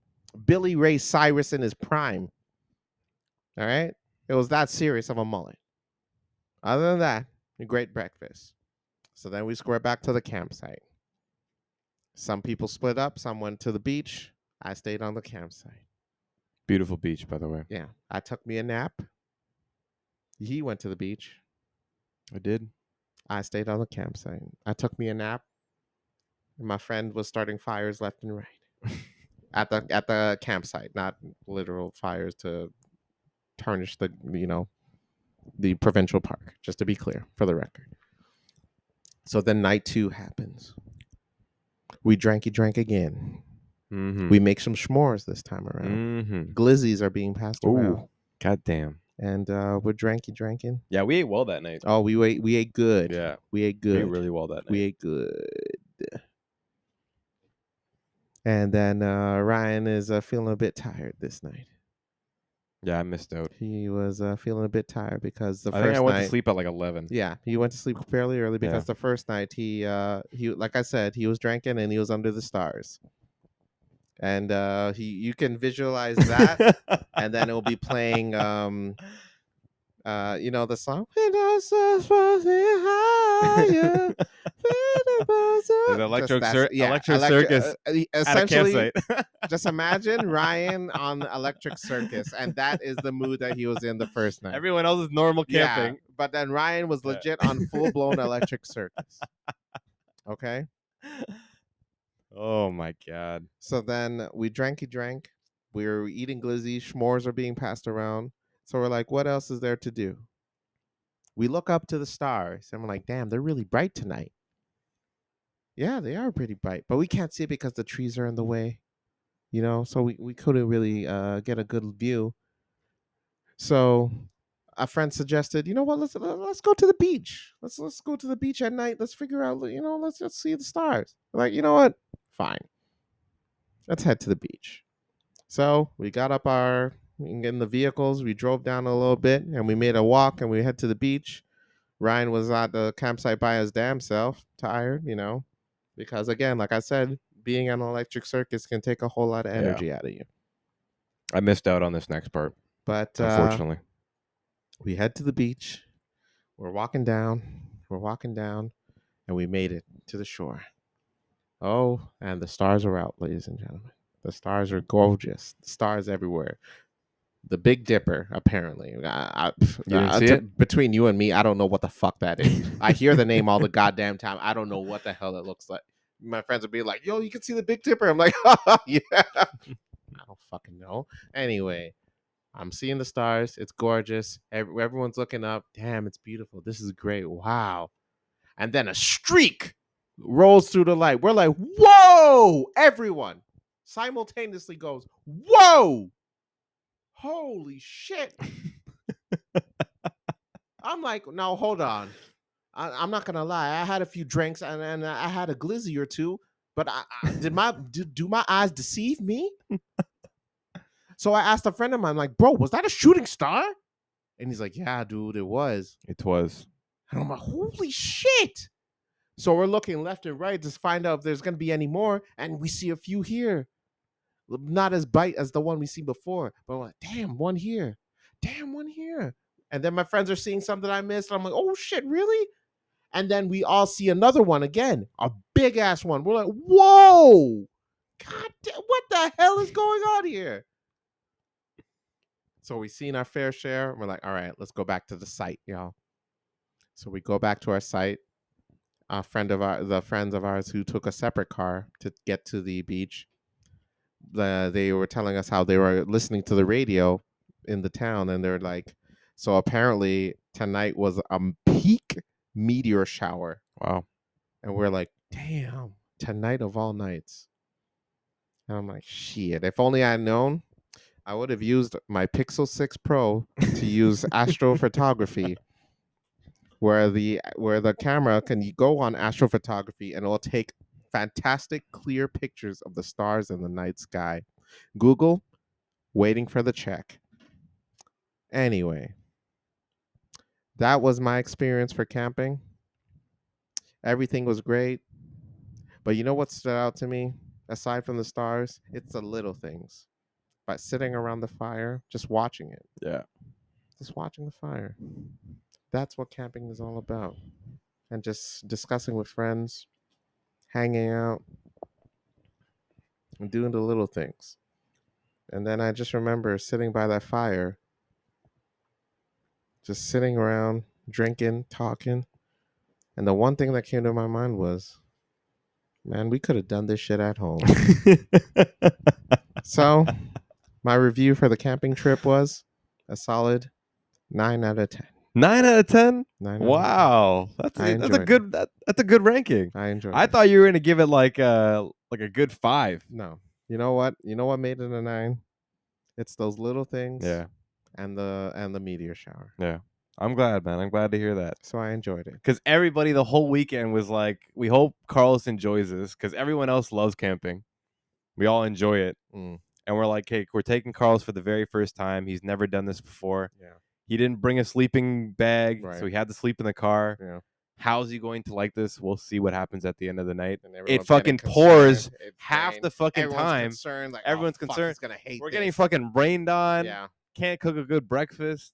Billy Ray Cyrus in his prime. All right? It was that serious of a mullet. Other than that, a great breakfast. So then we square back to the campsite. Some people split up. Some went to the beach. I stayed on the campsite. Beautiful beach, by the way. Yeah. I took me a nap. He went to the beach. I did. I stayed on the campsite. I took me a nap. And my friend was starting fires left and right at the campsite, not literal fires to tarnish the the provincial park. Just to be clear, for the record. So then night 2 happens. We drank again. Mm-hmm. We make some s'mores this time around. Mm-hmm. Glizzies are being passed around. Ooh, goddamn. And we're drinking. Yeah, we ate well that night. Oh, we ate good. Yeah, We ate we ate good. really well that night. We ate good. And then Ryan is feeling a bit tired this night. Yeah, I missed out. He was feeling a bit tired because I think I went to sleep at like 11. Yeah, he went to sleep fairly early because the first night he like I said, he was drinking and he was under the stars. And you can visualize that, and then it will be playing the song. Electric Electric Circus at a essentially, campsite. just imagine Ryan on Electric Circus, and that is the mood that he was in the first night. Everyone else is normal camping. Yeah, but then Ryan was legit on full blown Electric Circus. Okay. Oh my god. So then we drank. We were eating glizzy. S'mores are being passed around. So we're like, what else is there to do? We look up to the stars and we're like, damn, they're really bright tonight. Yeah, they are pretty bright, but we can't see it because the trees are in the way, so we couldn't really get a good view. So a friend suggested, you know what, let's go to the beach. Let's go to the beach at night. Let's figure out, let's just see the stars. We're like, you know what? Fine. Let's head to the beach. So we got up in the vehicles. We drove down a little bit and we made a walk and we head to the beach. Ryan was at the campsite by his damn self, tired, because again, like I said, being on an Electric Circus can take a whole lot of energy out of you. I missed out on this next part, but unfortunately. We head to the beach. We're walking down, and we made it to the shore. Oh, and the stars are out, ladies and gentlemen. The stars are gorgeous. Stars everywhere. The Big Dipper, apparently. You didn't see it? Between you and me, I don't know what the fuck that is. I hear the name all the goddamn time. I don't know what the hell it looks like. My friends would be like, yo, you can see the Big Dipper. I'm like, oh, yeah. I don't fucking know. Anyway, I'm seeing the stars. It's gorgeous. Everyone's looking up. Damn, it's beautiful. This is great. Wow. And then a streak rolls through the light. We're like, whoa! Everyone simultaneously goes, whoa! Holy shit. I'm like, no, hold on. I'm not gonna lie. I had a few drinks and I had a glizzy or two, but do my eyes deceive me? So I asked a friend of mine, I'm like, bro, was that a shooting star? And he's like, yeah, dude, it was. It was. And I'm like, holy shit. So we're looking left and right to find out if there's gonna be any more, and we see a few here. Not as bright as the one we seen before, but I'm like, damn, one here. Damn, one here. And then my friends are seeing something I missed. And I'm like, oh shit, really? And then we all see another one again, a big ass one. We're like, whoa, god damn, what the hell is going on here? So we seen our fair share. And we're like, all right, let's go back to the site, y'all. So we go back to our site. The friends of ours who took a separate car to get to the beach, they were telling us how they were listening to the radio in the town, and they're like, so apparently tonight was a peak meteor shower. Wow. And we're like, damn, tonight of all nights. And I'm like, shit, if only I'd known, I would have used my Pixel 6 Pro to use astrophotography, where the camera can go on astrophotography and it will take fantastic clear pictures of the stars in the night sky. Google, waiting for the check. Anyway, that was my experience for camping. Everything was great. But you know what stood out to me? Aside from the stars, it's the little things. By sitting around the fire, just watching it. Yeah. Just watching the fire. That's what camping is all about. And just discussing with friends, hanging out, and doing the little things. And then I just remember sitting by that fire, just sitting around, drinking, talking. And the one thing that came to my mind was, man, we could have done this shit at home. So my review for the camping trip was a solid 9 out of 10. 9 out of 10. 9 out of 10. Wow, that's I a enjoyed good that's a good ranking. I enjoyed I it. thought you were gonna give it like a good 5. No. You know what? You know what made it a 9? It's those little things. Yeah, And the meteor shower. yeah. I'm glad, man. I'm glad to hear that. So I enjoyed it. Because everybody the whole weekend was like, we hope Carlos enjoys this because everyone else loves camping. We all enjoy it. Mm. And we're like, hey, we're taking Carlos for the very first time. He's never done this before. Yeah. He didn't bring a sleeping bag, Right. so he had to sleep in the car. Yeah. How's he going to like this? We'll see what happens at the end of the night. And It everyone's fucking getting pours concerned. It's half rain. the fucking Everyone's time. concerned. Like, Everyone's fuck, concerned. he's gonna hate We're this. getting fucking rained on. Yeah. Can't cook a good breakfast.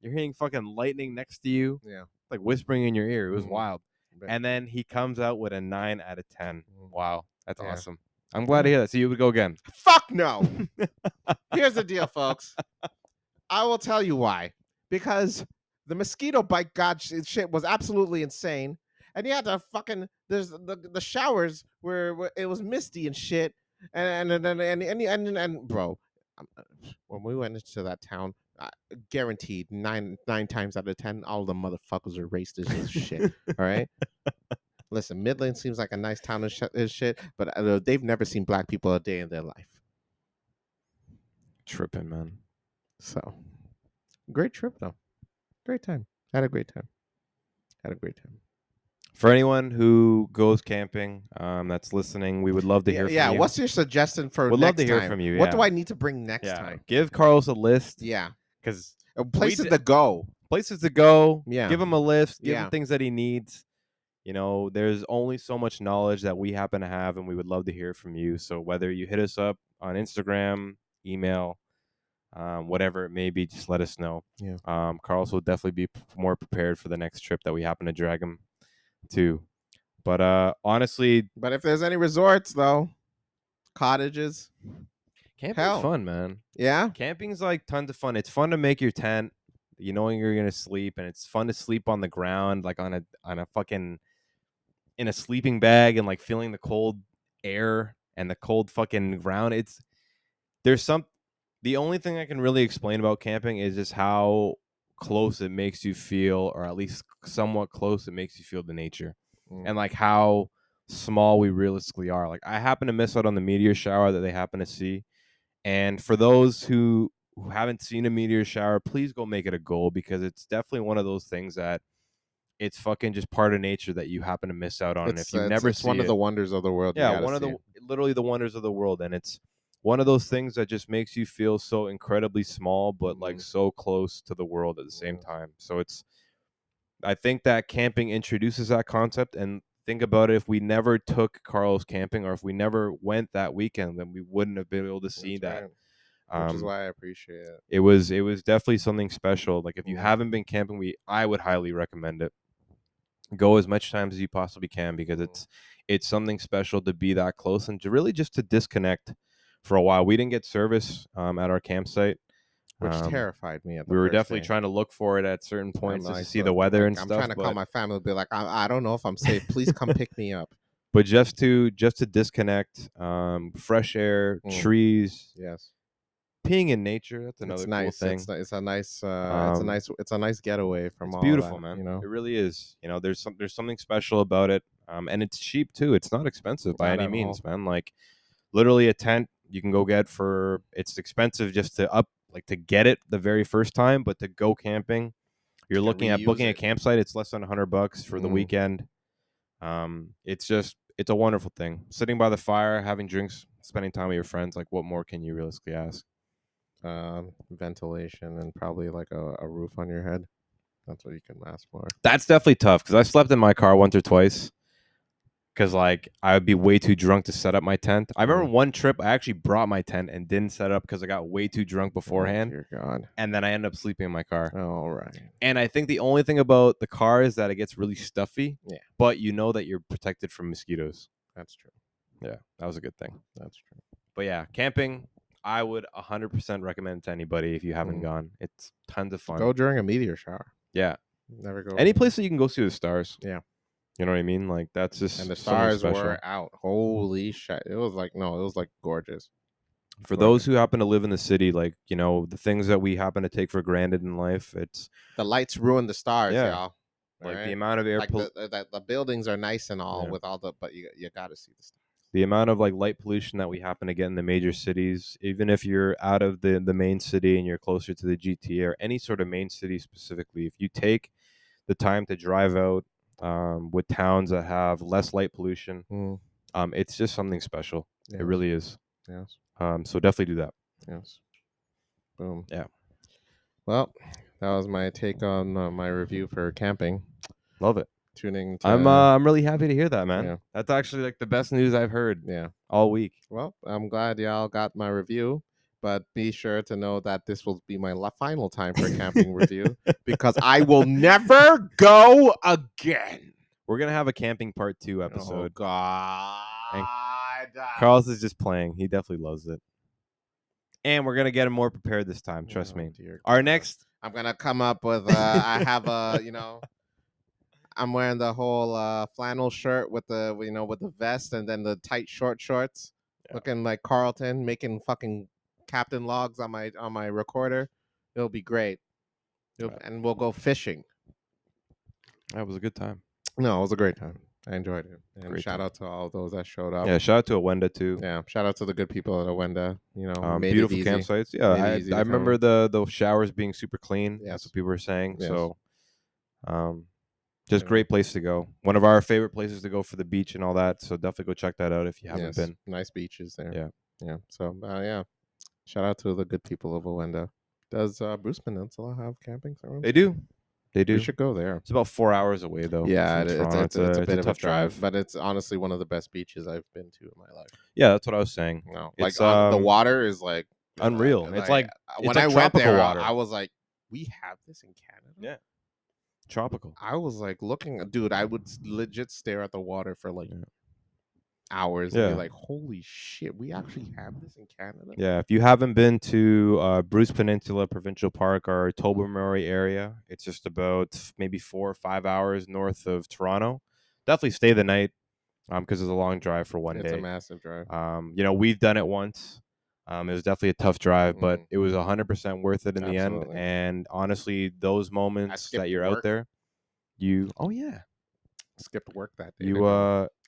You're hearing fucking lightning next to you. Yeah. Like whispering in your ear. It was Mhm. wild. But- And then he comes out with a 9 out of 10. Wow. That's Yeah. awesome. I'm glad to hear that. So you would go again. Fuck no. Here's the deal, folks. I will tell you why. Because the mosquito bite god shit was absolutely insane. And you had to fucking there's the showers where it was misty and shit. And bro, when we went into that town, guaranteed nine times out of 10, all the motherfuckers are racist as shit. All right. Listen, Midland seems like a nice town and shit, but they've never seen black people a day in their life. Tripping, man. So, great trip though. Great time. Had a great time. For anyone who goes camping, that's listening, we would love to hear from you. Yeah, what's your suggestion for Would next love to hear time? from you, What yeah. do I need to bring next Yeah. time? Give Carlos a list. Yeah. Because Places to go. Places to go. Yeah. Give him a list. Give Yeah. him things that he needs. You know, there's only so much knowledge that we happen to have, and we would love to hear from you. So whether you hit us up on Instagram, email, whatever it may be, just let us know. Yeah. Carlos will definitely be more prepared for the next trip that we happen to drag him to. But honestly, But if there's any resorts though, cottages, camping's fun, man. yeah. Camping's like tons of fun. It's fun to make your tent, you knowing you're gonna sleep, and it's fun to sleep on the ground, like on a fucking in a sleeping bag, and like feeling the cold air and the cold fucking ground. The only thing I can really explain about camping is just how close it makes you feel, or at least somewhat close it makes you feel to nature. And like how small we realistically are. Like I happen to miss out on the meteor shower that they happen to see. And for those who haven't seen a meteor shower, please go make it a goal, because it's definitely one of those things that it's fucking just part of nature that you happen to miss out on. And if you never see one it, of the wonders of the world. yeah, literally the wonders of the world. And it's one of those things that just makes you feel so incredibly small, but like so close to the world at the same time. So I think that camping introduces that concept. And think about it, if we never took Carlos camping, or if we never went that weekend, then we wouldn't have been able to see that. Right. Which is why I appreciate it. It was definitely something special. Like if you haven't been camping, I would highly recommend it. Go as much times as you possibly can, because it's something special to be that close and to really just to disconnect for a while. We didn't get service at our campsite, which terrified me. We were definitely trying to look for it at certain points to see the weather and I'm stuff. I'm trying to call my family and be like, I don't know if I'm safe. Please come pick me up. But just to disconnect, fresh air, trees, yes, peeing in nature. That's another cool thing. It's a nice getaway from it's all beautiful, that, man. You know, it really is. You know, there's something special about it, and it's cheap too. It's not expensive by any means, man. Like literally a tent you can go get for. It's expensive just to get it the very first time, but to go camping, you're looking at booking a campsite. It's less than $100 for the weekend. It's a wonderful thing. Sitting by the fire, having drinks, spending time with your friends. Like, what more can you realistically ask? Ventilation and probably like a roof on your head. That's what you can ask for. That's definitely tough, because I slept in my car once or twice. Because like I would be way too drunk to set up my tent. I remember one trip I actually brought my tent and didn't set up because I got way too drunk beforehand. Oh, dear God. And then I ended up sleeping in my car. All right. And I think the only thing about the car is that it gets really stuffy. Yeah. But you know that you're protected from mosquitoes. That's true. Yeah, that was a good thing. That's true. But yeah, camping, I would 100% recommend to anybody if you haven't gone. It's tons of fun. Go during a meteor shower. Yeah. Never go. Any place that you can go see the stars. Yeah. You know what I mean? Like that's just And the something stars special. were out. Holy shit! It was like it was like gorgeous. For those Gorgeous. who happen to live in the city, like the things that we happen to take for granted in life, it's The lights ruined the stars, yeah, y'all. like Right? the amount of air, Like the buildings are nice and all Yeah. with all the, but you got to see the stars. the amount of like light pollution that we happen to get in the major cities. Even if you're out of the main city and you're closer to the GTA or any sort of main city specifically, if you take the time to drive out with towns that have less light pollution, it's just something special. Yes. It really is. Yes. So definitely do that. Yes. Boom. Yeah. Well, that was my take on my review for camping. Love it. Tuning to. I'm really happy to hear that, man. Yeah. That's actually like the best news I've heard Yeah. all week. Well, I'm glad y'all got my review, but be sure to know that this will be my final time for camping review because I will never go again. We're gonna have a camping part 2 Oh episode. God! Carlos is just playing. He definitely loves it. And we're gonna get him more prepared this time. Trust me. Dear Our God. next, I'm gonna come up with. I have a. I'm wearing the whole flannel shirt with the with the vest and then the tight shorts, looking like Carlton, making fucking captain logs on my recorder. It'll be great. And we'll go fishing. that was a good time. No, it was a great time. I enjoyed it. And Great shout time. out to all those that showed up. Yeah, shout out to Awenda too. Yeah, shout out to the good people at Awenda. Made Beautiful it easy. campsites. Yeah, Made it easy I to remember the showers being super clean. Yes. That's what people were saying. Yes. So, just great place to go. One of our favorite places to go for the beach and all that. So definitely go check that out if you haven't been. Nice beaches there. Yeah. Yeah. So yeah. Shout out to the good people of Awenda. Does Bruce Peninsula have camping grounds? They do. They do. We should go there. It's about 4 hours away though. Yeah, from Toronto. it's a bit of a tough drive, but it's honestly one of the best beaches I've been to in my life. Yeah, that's what I was saying. No, It's, like the water is like unreal. It's like when it's like I went tropical there, water. I was like, we have this in Canada. Yeah. Tropical. I was like looking, dude. I would legit stare at the water for like hours and Yeah. be like, holy shit, we actually have this in Canada. Yeah, if you haven't been to Bruce Peninsula Provincial Park or Tobermory area, it's just about maybe 4 or 5 hours north of Toronto. Definitely stay the night because it's a long drive for one day. It's a massive drive. We've done it once. It was definitely a tough drive, but it was 100% worth it in the end. Absolutely. And honestly, those moments that you're out there, skipped work that day.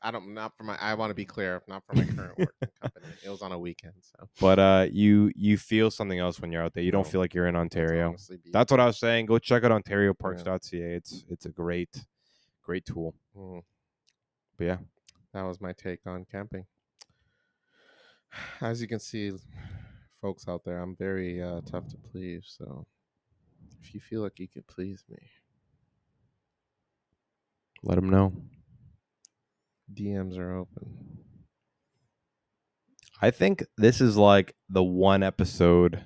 I want to be clear, not for my current work company. It was on a weekend, so. But you feel something else when you're out there. You don't feel like you're in Ontario. That's what I was saying. Go check out OntarioParks.ca. It's a great tool. But yeah, that was my take on camping. As you can see, folks out there, I'm very tough to please. So if you feel like you could please me, let them know. DMs are open. I think this is like the one episode,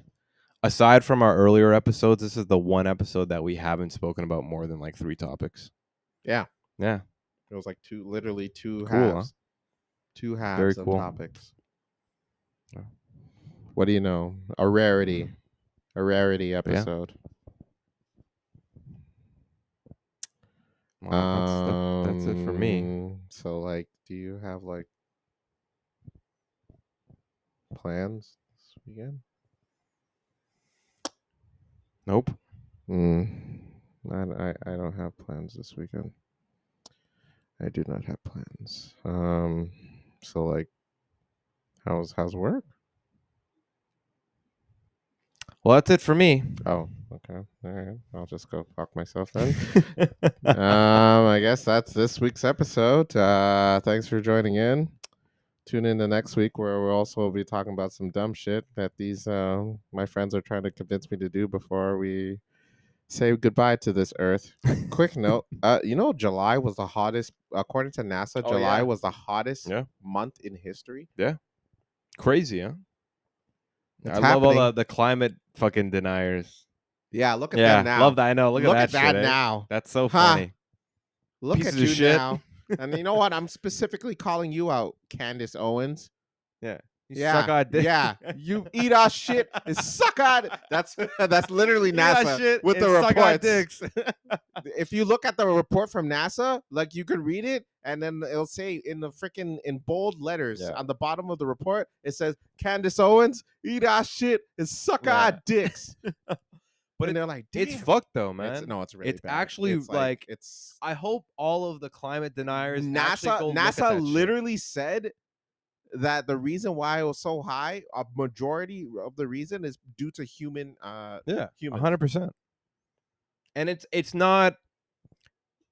aside from our earlier episodes, this is the one episode that we haven't spoken about more than like 3 topics. Yeah. Yeah. It was like literally two cool, halves. Huh? 2 halves Very of cool. topics. Yeah. What do you know? A rarity episode. Well, that's it for me. So, like, do you have like plans this weekend? Nope. I don't have plans this weekend. I do not have plans. So like, how's work? Well, that's it for me. Oh, okay. All right. I'll just go fuck myself then. I guess that's this week's episode. Thanks for joining in. Tune in to next week where we'll also be talking about some dumb shit that these my friends are trying to convince me to do before we say goodbye to this earth. Quick note, July was the hottest, according to NASA, July was the hottest month in history. Yeah. Crazy, huh? It's I love all the climate fucking deniers. Yeah, look at them now. Love that. I know. Look at that shit, now. That's so funny. Look Pieces at you of shit. now. And you know what? I'm specifically calling you out, Candace Owens. Yeah. You suck on dick. Yeah. You eat our shit and suck on. That's literally Eat our NASA shit with and the suck on reports. dicks. If you look at the report from NASA, like you can read it, and then it'll say in the freaking in bold letters Yeah. on the bottom of the report, it says Candace Owens eat our shit and suck Yeah. our dicks. But And they're like, it's damn. fucked though, man. It's really It's bad. actually It's like it's I hope all of the climate deniers actually go look at NASA that literally said that the reason why it was so high, a majority of the reason is due to human shit. Yeah, humans. 100%. And it's not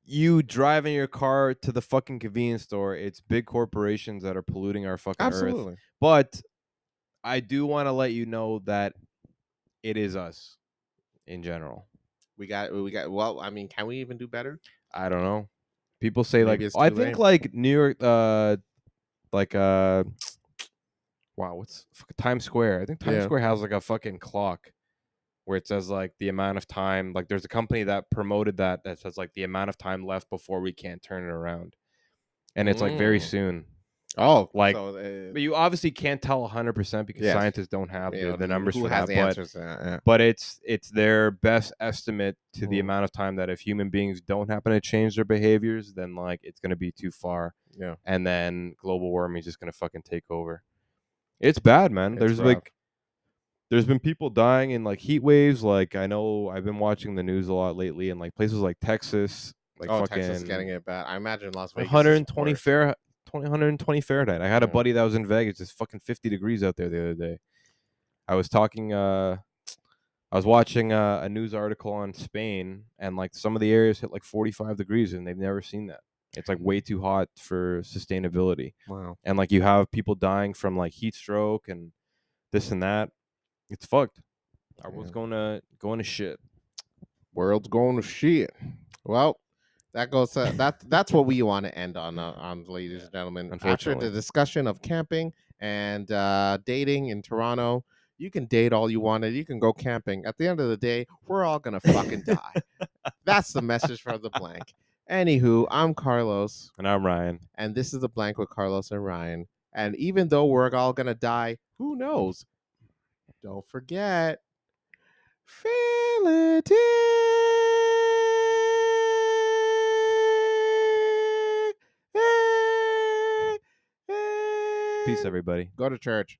you driving your car to the fucking convenience store. It's big corporations that are polluting our fucking earth. Absolutely. But I do want to let you know that it is us in general. We got well, I mean, can we even do better? I don't know. People say Maybe like it's I too think lame. like New York like wow, what's Times Square? I think Times Yeah. Square has like a fucking clock where it says like the amount of time. Like there's a company that promoted that says like the amount of time left before we can't turn it around, and it's like very soon. Oh, Like, so but you obviously can't tell 100% because yes. scientists don't have the numbers who for has that. the answers to that? Yeah. But it's their best estimate to the Mm. amount of time that if human beings don't happen to change their behaviors, then like it's gonna be too far, Yeah. and then global warming is just gonna fucking take over. It's bad, man. It's There's rough. like there's been people dying in like heat waves. Like I know I've been watching the news a lot lately, and like places like Texas, like Oh, fucking Texas is getting it bad. I imagine Las Vegas 120 is worse. Fahrenheit. 120 Fahrenheit. I had a Yeah. buddy that was in Vegas. It's fucking 50 degrees out there the other day. I was talking. I was watching a news article on Spain, and like some of the areas hit like 45 degrees, and they've never seen that. It's like way too hot for sustainability. Wow. And like you have people dying from like heat stroke and this and that. It's fucked. Our world's going to shit. World's going to shit. Well, that goes. That's what we want to end on, ladies and gentlemen. After Unfortunately. the discussion of camping and dating in Toronto, you can date all you wanted. You can go camping. At the end of the day, we're all gonna fucking die. That's the message from the blank. Anywho, I'm Carlos, And I'm Ryan. and this is the blank with Carlos and Ryan. And even though we're all gonna die, who knows? Don't forget, feel it. Peace, everybody. Go to church.